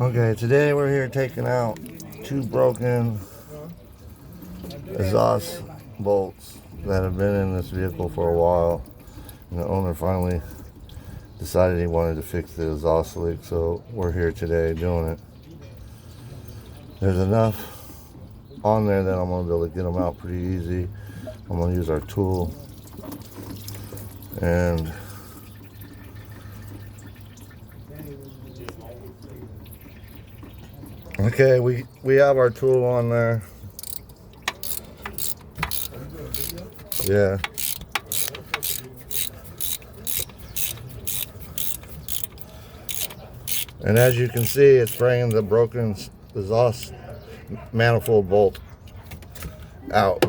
Okay, today we're here taking out two broken exhaust bolts that have been in this vehicle for a while. And the owner finally decided he wanted to fix the exhaust leak, so we're here today doing it. There's enough on there that I'm going to be able to get them out pretty easy. I'm going to use our tool and okay, we have our tool on there. Yeah. And as you can see, it's bringing the broken exhaust manifold bolt out.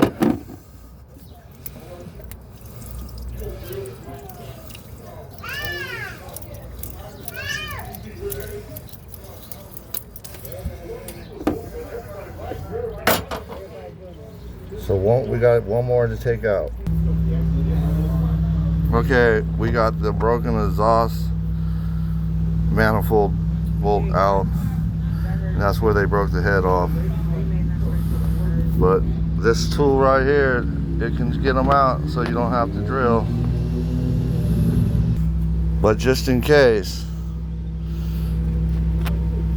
So we got one more to take out. Okay, we got the broken exhaust manifold bolt out, and that's where they broke the head off. But this tool right here, it can get them out so you don't have to drill. But just in case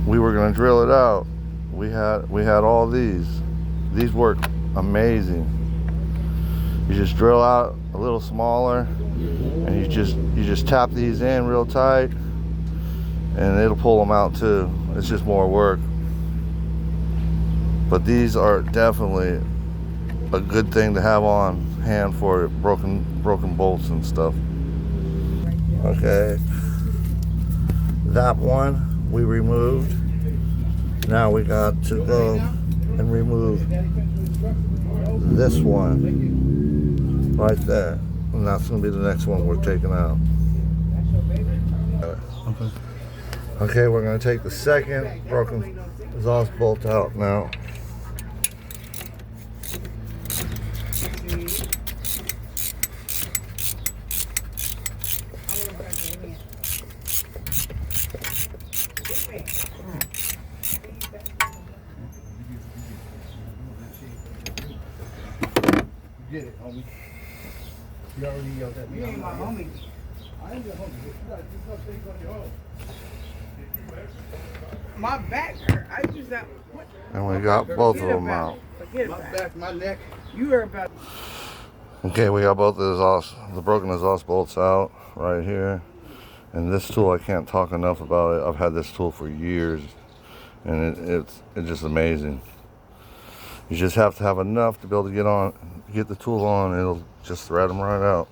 we were going to drill it out, we had all these work amazing. You just drill out a little smaller, and you just tap these in real tight, and it'll pull them out too. It's just more work, but these are definitely a good thing to have on hand for broken bolts and stuff. Okay, that one we removed. Now we got to go and remove this one right there, and that's going to be the next one we're taking out. Okay, we're going to take the second broken exhaust bolt out now. Get it, homie. You already yelled at me. You ain't my homie. I ain't your homie. You got some things on your own. My back hurt. I just got. And we got both of them out. Forget My about back, my neck. You are about. Okay, we got both the broken exhaust bolts out right here. And this tool, I can't talk enough about it. I've had this tool for years, and it's just amazing. You just have to have enough to be able to get the tool on, and it'll just thread them right out.